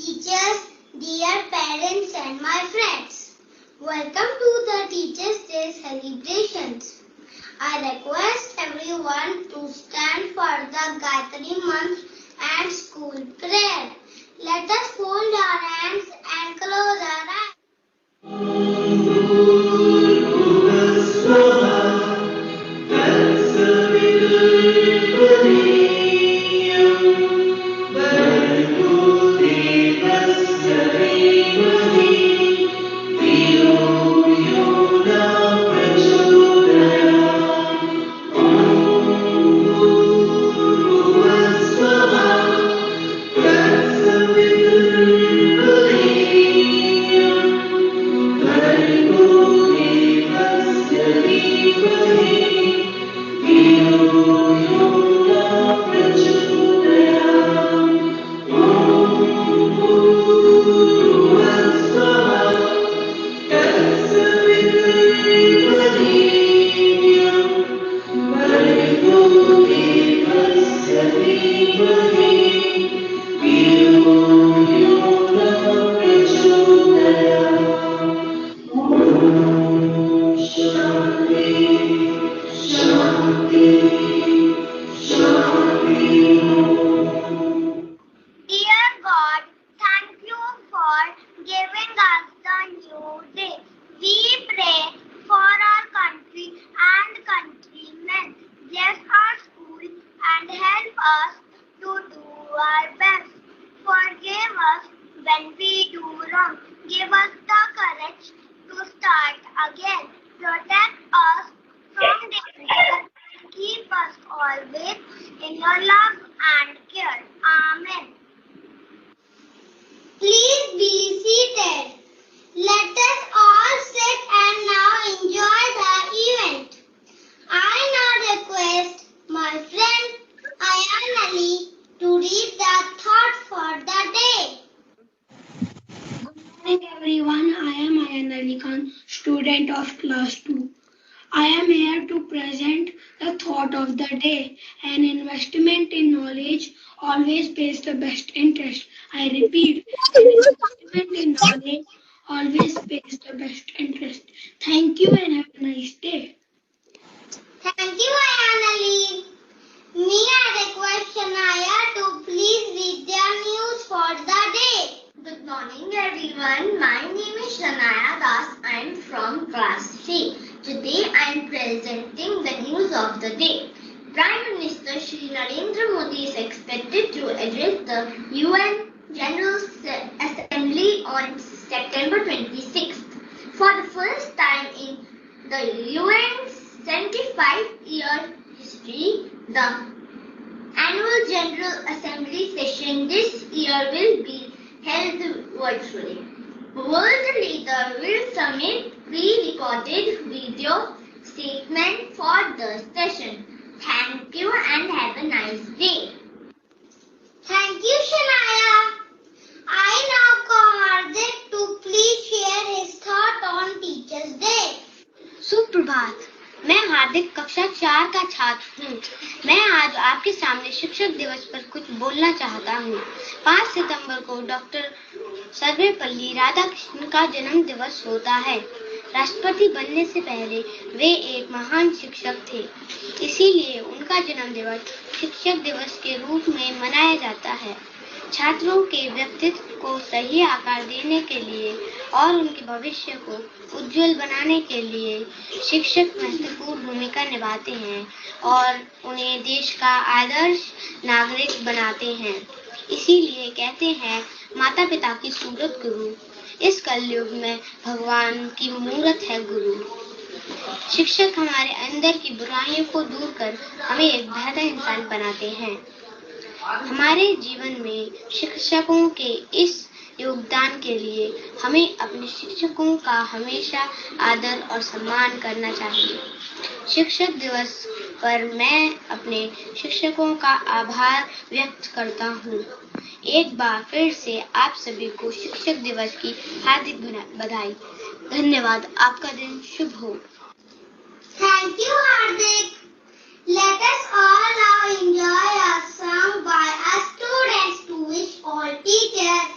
teachers, dear parents and my friends. Welcome to the Teachers' Day celebrations. I request everyone to stand for the Gayatri month and school prayer. Let us fold our hands and close our eyes. Dear God, thank you for giving us the new day. We pray for our country and countrymen. Bless our school and help us to do our best. Forgive us when we do wrong. Give us the courage to start again. Protect us from danger. Keep us always in your love and care. Amen. Please be seated. Let us all sit and now enjoy the event. I now request my friend Ayan Ali to read the thought for the day. Good morning everyone, I am Ayan Ali Khan, student of class 2. I am here to present the thought of the day. An investment in knowledge always pays the best interest. I repeat, an investment in knowledge always pays the best interest. Thank you and have a nice day. Thank you, Ayan Ali. Me, I request Shania to please read the news for the day. Good morning, everyone. My name is Shania Das. I am from class 3. Today, I am presenting the news of the day. Prime Minister Shri Narendra Modi is expected to address the UN General Assembly on September 26th. For the first time in the UN's 75-year history, the annual General Assembly session this year will be held virtually. World leaders will submit pre-recorded video statement for the session. Thank you and have a nice day. Thank you, Shania. I now call Hardik to please share his thought on Teachers' Day. सुप्रभात, मैं हार्दिक कक्षा 4 का छात्र हूँ। मैं आज आपके सामने शिक्षक दिवस पर कुछ बोलना चाहता हूँ। 5 सितंबर को डॉक्टर सर्वपल्ली राधाकृष्णन का जन्म दिवस होता है। राष्ट्रपति बनने से पहले वे एक महान शिक्षक थे, इसीलिए उनका जन्म दिवस शिक्षक दिवस के रूप में मनाया जाता है। छात्रों के व्यक्तित्व को सही आकार देने के लिए और उनके भविष्य को उज्जवल बनाने के लिए शिक्षक महत्वपूर्ण भूमिका निभाते हैं और उन्हें देश का आदर्श नागरिक बनाते हैं। इसीलिए कहते हैं, माता पिता की सूरत गुरु। इस कलयुग में भगवान की मूरत है गुरु। शिक्षक हमारे अंदर की बुराइयों को दूर कर हमें एक बेहतर इंसान बनाते हैं। हमारे जीवन में शिक्षकों के इस योगदान के लिए हमें अपने शिक्षकों का हमेशा आदर और सम्मान करना चाहिए। शिक्षक दिवस पर मैं अपने शिक्षकों का आभार व्यक्त करता हूँ। एक बार फिर से आप सभी को शिक्षक दिवस की हार्दिक बधाई। धन्यवाद। आपका दिन शुभ हो। Thank you, Hardik. Let us all now enjoy a song by our students to wish all teachers.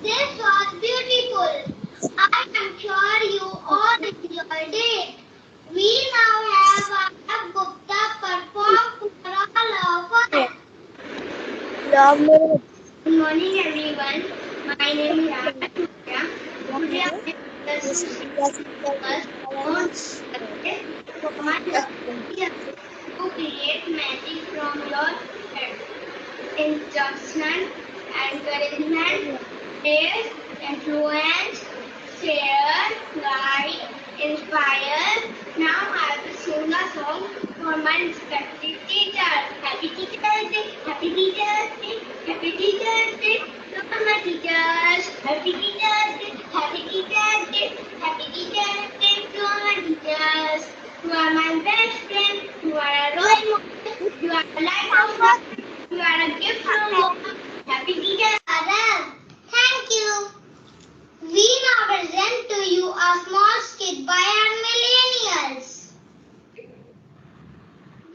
This was beautiful. I am sure you all enjoyed it. We now have Arab Gupta perform for all of us. Good morning, everyone. My name is Arab Gupta. Today I am here to us on for my idea to create magic from your head. Instruction, encouragement, praise, influence, share, guide, inspire. Now I will sing a song for my respected teachers. Happy Teachers Day, Happy Teachers Day, Happy Teachers Day to all my teachers. Happy Teachers Day, Happy Teachers Day, Happy Teachers Day to all my teachers. You are my best friend, you are a role model, you are a light of God. You are a gift from God. Happy Teacher Adam. Thank you. We now present to you a small skit by our millennials.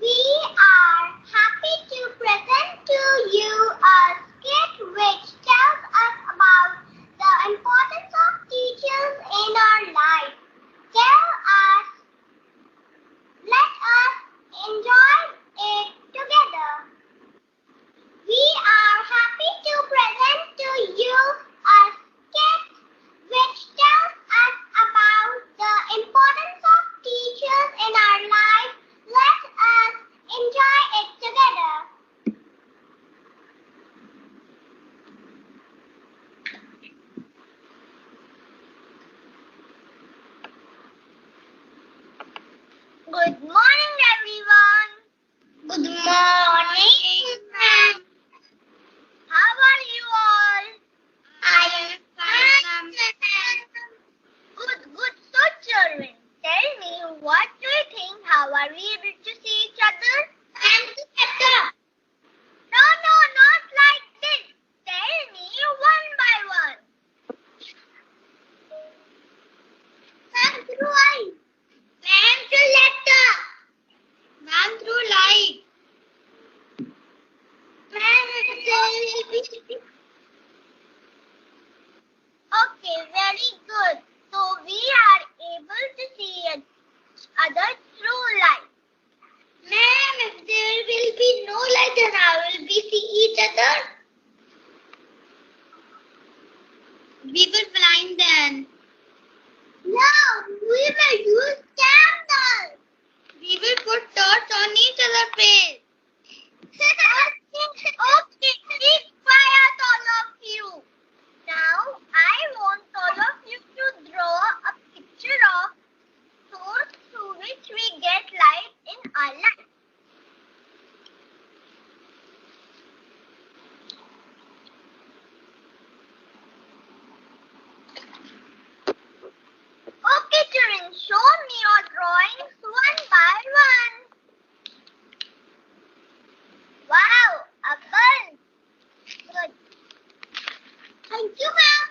We are happy to present to you a skit which tells us about the importance of teachers in our life. Let us enjoy it together. We are happy to present to you a skit which tells us about the importance of teachers in our life. Let us enjoy it together. Good morning, everyone. Good morning, ma'am. How are you all? I am fine, ma'am. Good. So, children, tell me, what do you think? How are we able to see each other? And better. No, not like this. Tell me one by one. Ma'am, through eye. Ma'am, through letter. Ma'am, through light. Ma'am, okay, very good. So we are able to see each other through light. Ma'am, if there will be no light, then how will we see each other? We will blind then. No, we will use candles. We will put torch on each other's face. Okay, keep quiet, all of you. Now, I want all of you to draw a picture of source through which we get light in our life. Okay, children, show me your drawings one by one. Wow, a bulb. Good. Thank you, ma'am.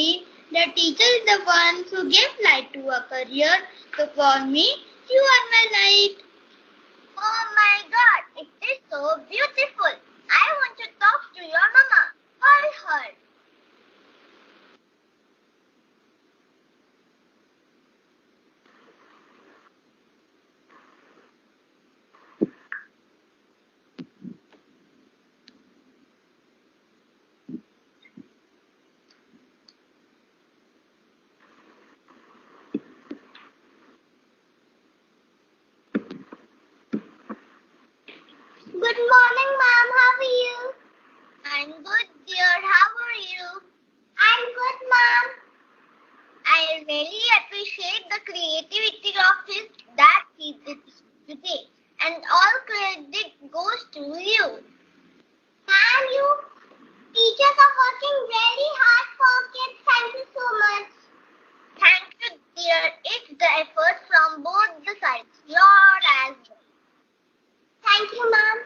believe the teacher is the one who gives light to a career. So for me, you are my light. Oh my God, it is so beautiful. I want to talk to your mama. Call her. Good morning, Mom. How are you? I'm good, dear. How are you? I'm good, Mom. I really appreciate the creativity of his dad teaches today, and all credit goes to you. Ma'am, you teachers are working very hard for kids. Thank you so much. Thank you, dear. It's the effort from both the sides, yours as well. Thank you, Ma'am.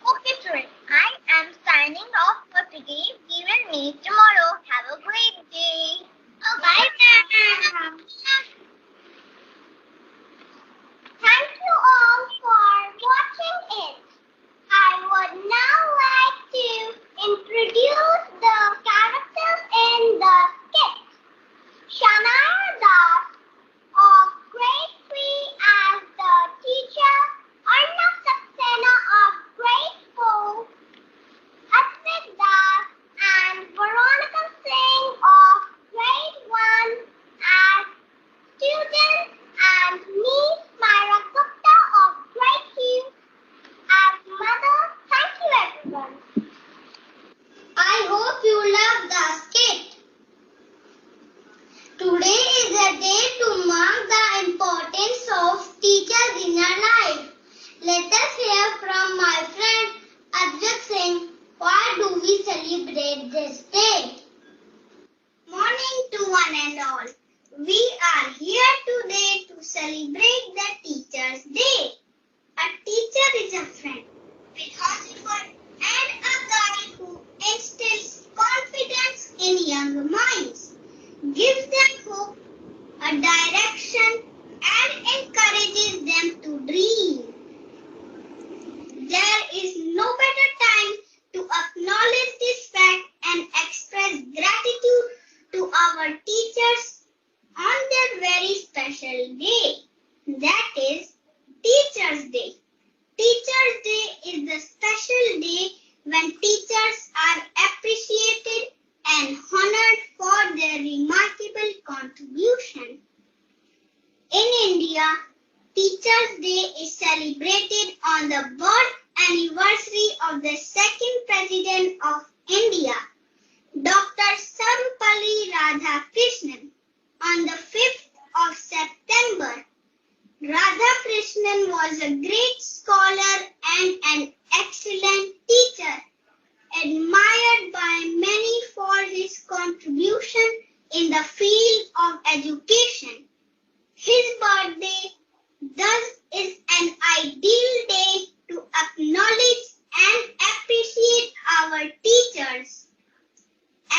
Okay, friends, I am signing off for today. We will meet tomorrow. Have a great day. Oh, bye, ma'am. Thank you all for watching it. I would now like to introduce the characters in the skit. Shania Das of grade 3 as the teacher, Arnab Saxena of grade 4, Asmit Das and Veronica Singh of grade 1 as students, and me, Myra Gupta of grade 2 as mother. Thank you, everyone. I hope you love the skit. Today is a day to mark the importance of teachers in our life. Let us hear from my friend Advik Singh. Why do we celebrate this day? Morning to one and all. We are here today to celebrate the Teacher's Day. A teacher is a friend, philosopher, and a guide who instills confidence in young minds, gives them hope, a direction, and encourages them to dream. There is no better time to acknowledge this fact and express gratitude to our teachers on their very special day. That is Teacher's Day. Teacher's Day is the special day when teachers are appreciated and honored for their remarkable contribution. In India, Teacher's Day is celebrated on the birth anniversary of the second President of India, Dr. Sarvepalli Radhakrishnan, on the 5th of September. Radhakrishnan was a great scholar and an excellent teacher, admired by many for his contribution in the field of education. His birthday thus is an ideal day to acknowledge and appreciate our teachers.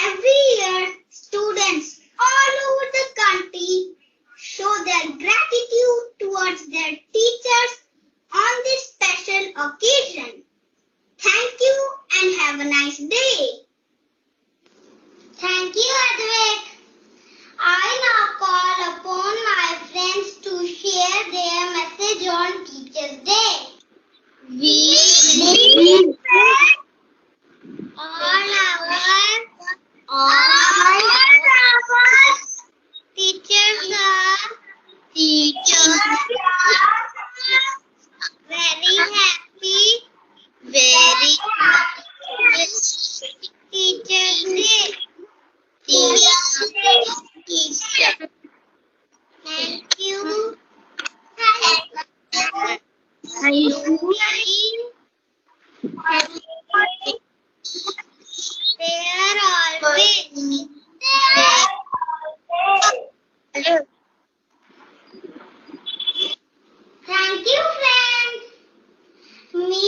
Every year, students all over the country show their gratitude towards their teachers on this special occasion. Thank you and have a nice day. Thank you, Advik. I now call upon my friends to share their message on Teacher's Day. We all our teachers are very happy, very Teacher's Day. Teacher. Thank you. They are always there. Thank you, friends. Me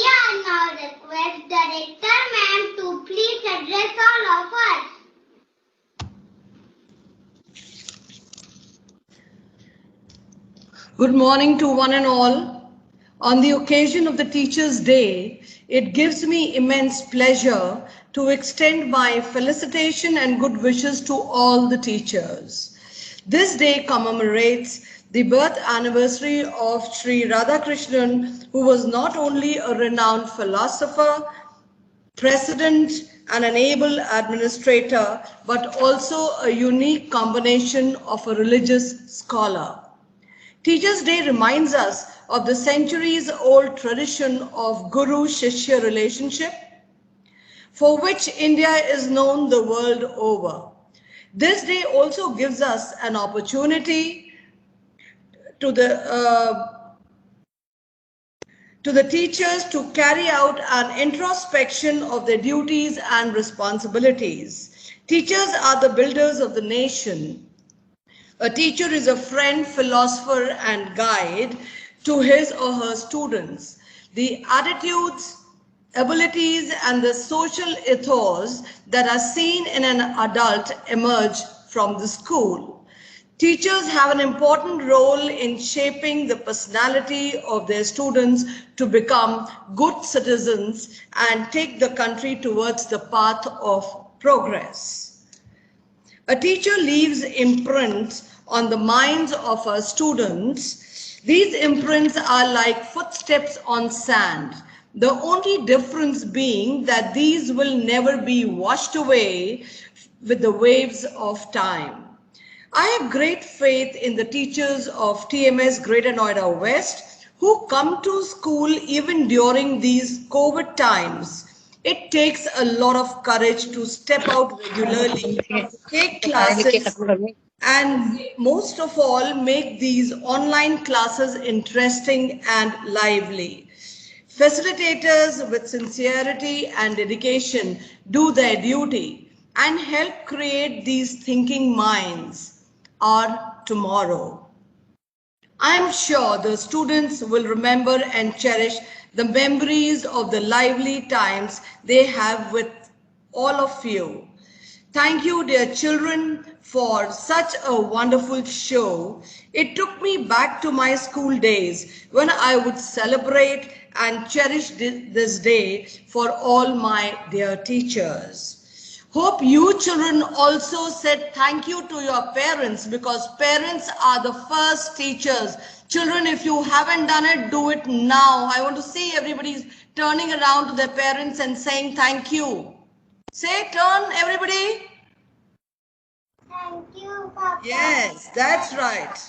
now request Director Ma'am to please address all of us. Good morning to one and all. On the occasion of the Teachers' Day, it gives me immense pleasure to extend my felicitation and good wishes to all the teachers. This day commemorates the birth anniversary of Sri Radhakrishnan, who was not only a renowned philosopher, president, and an able administrator, but also a unique combination of a religious scholar. Teachers' Day reminds us of the centuries-old tradition of Guru-Shishya relationship, for which India is known the world over. This day also gives us an opportunity to the teachers to carry out an introspection of their duties and responsibilities. Teachers are the builders of the nation. A teacher is a friend, philosopher, and guide to his or her students. The attitudes, abilities, and the social ethos that are seen in an adult emerge from the school. Teachers have an important role in shaping the personality of their students to become good citizens and take the country towards the path of progress. A teacher leaves imprints on the minds of our students. These imprints are like footsteps on sand. The only difference being that these will never be washed away with the waves of time. I have great faith in the teachers of TMS Greater Noida West who come to school even during these COVID times. It takes a lot of courage to step out regularly, take classes, and most of all, make these online classes interesting and lively. Facilitators with sincerity and dedication do their duty and help create these thinking minds our tomorrow. I am sure the students will remember and cherish the memories of the lively times they have with all of you. Thank you, dear children, for such a wonderful show. It took me back to my school days when I would celebrate and cherish this day for all my dear teachers. Hope you children also said thank you to your parents, because parents are the first teachers. Children, if you haven't done it, do it now. I want to see everybody turning around to their parents and saying thank you. Say, turn, everybody. Thank you, Papa. Yes, that's right.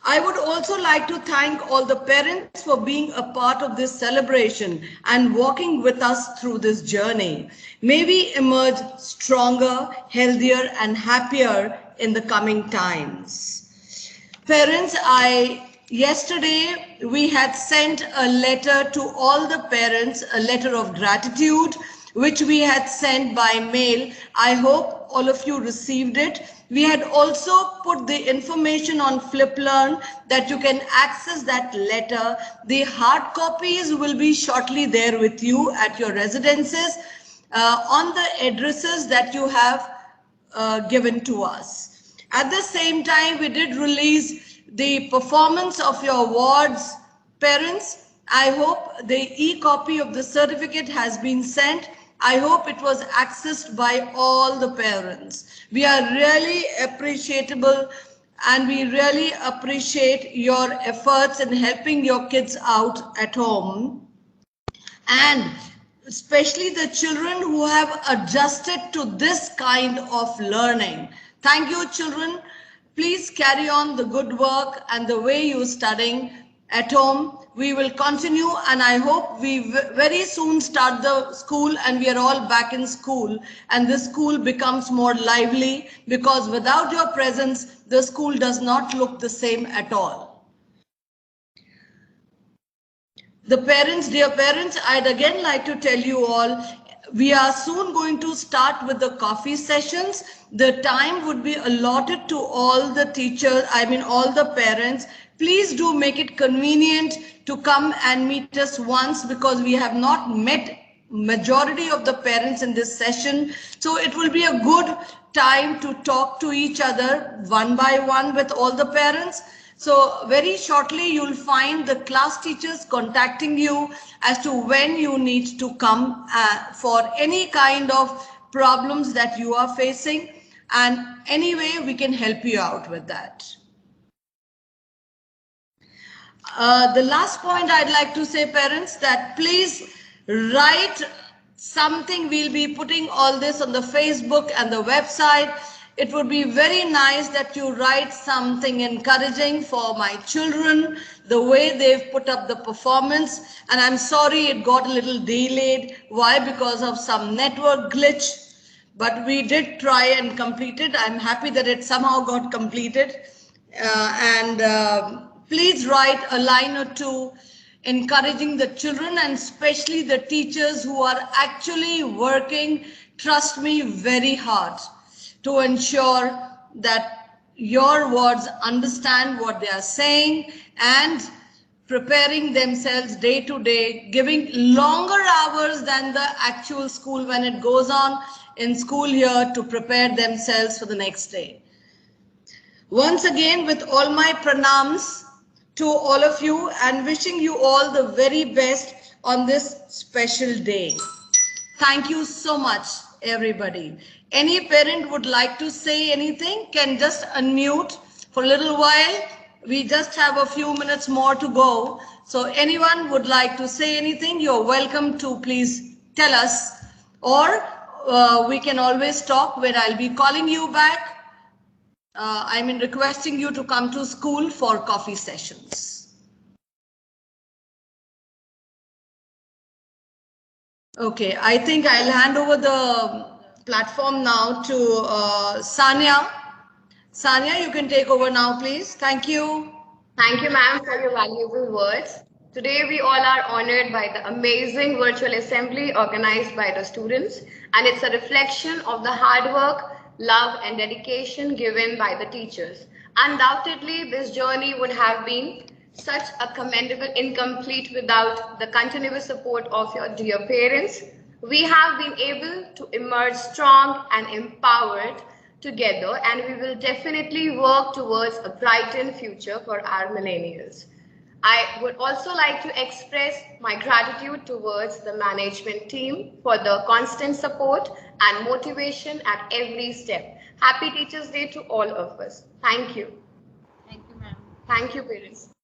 I would also like to thank all the parents for being a part of this celebration and walking with us through this journey. May we emerge stronger, healthier, and happier in the coming times. Parents, yesterday we had sent a letter to all the parents, a letter of gratitude, which we had sent by mail. I hope all of you received it. We had also put the information on FlipLearn that you can access that letter. The hard copies will be shortly there with you at your residences on the addresses that you have given to us. At the same time, we did release the performance of your awards, parents. I hope the e-copy of the certificate has been sent. I hope it was accessed by all the parents. We are really appreciable and we really appreciate your efforts in helping your kids out at home, and especially the children who have adjusted to this kind of learning. Thank you, children. Please carry on the good work and the way you're studying at home. We will continue, and I hope we very soon start the school and we are all back in school and the school becomes more lively, because without your presence, the school does not look the same at all. The parents, dear parents, I'd again like to tell you all, We are soon going to start with the coffee sessions. The time would be allotted to all the teachers, all the parents. Please do make it convenient to come and meet us once, because we have not met majority of the parents in this session. So it will be a good time to talk to each other one by one with all the parents. So very shortly you'll find the class teachers contacting you as to when you need to come for any kind of problems that you are facing, and anyway we can help you out with that. The last point I'd like to say, parents, that please write something. We'll be putting all this on the Facebook and the website. It would be very nice that you write something encouraging for my children, the way they've put up the performance. And I'm sorry it got a little delayed. Why? Because of some network glitch. But we did try and complete it. I'm happy that it somehow got completed. Please write a line or two encouraging the children, and especially the teachers who are actually working, trust me, very hard to ensure that your wards understand what they are saying and preparing themselves day to day, giving longer hours than the actual school when it goes on in school here, to prepare themselves for the next day. Once again, with all my pranams to all of you, and wishing you all the very best on this special day. Thank you so much, everybody. Any parent would like to say anything can just unmute for a little while. We just have a few minutes more to go. So anyone would like to say anything, you're welcome to please tell us, or we can always talk when I'll be calling you back. Requesting you to come to school for coffee sessions. Okay, I think I'll hand over the platform now to Sanya. Sanya, you can take over now, please. Thank you. Thank you, ma'am, for your valuable words. Today, we all are honored by the amazing virtual assembly organized by the students, and it's a reflection of the hard work, love, and dedication given by the teachers. Undoubtedly, this journey would have been such a commendable incomplete without the continuous support of your dear parents. We have been able to emerge strong and empowered together, and we will definitely work towards a brightened future for our millennials. I would also like to express my gratitude towards the management team for the constant support and motivation at every step. Happy Teachers' Day to all of us. Thank you. Thank you, ma'am. Thank you, parents.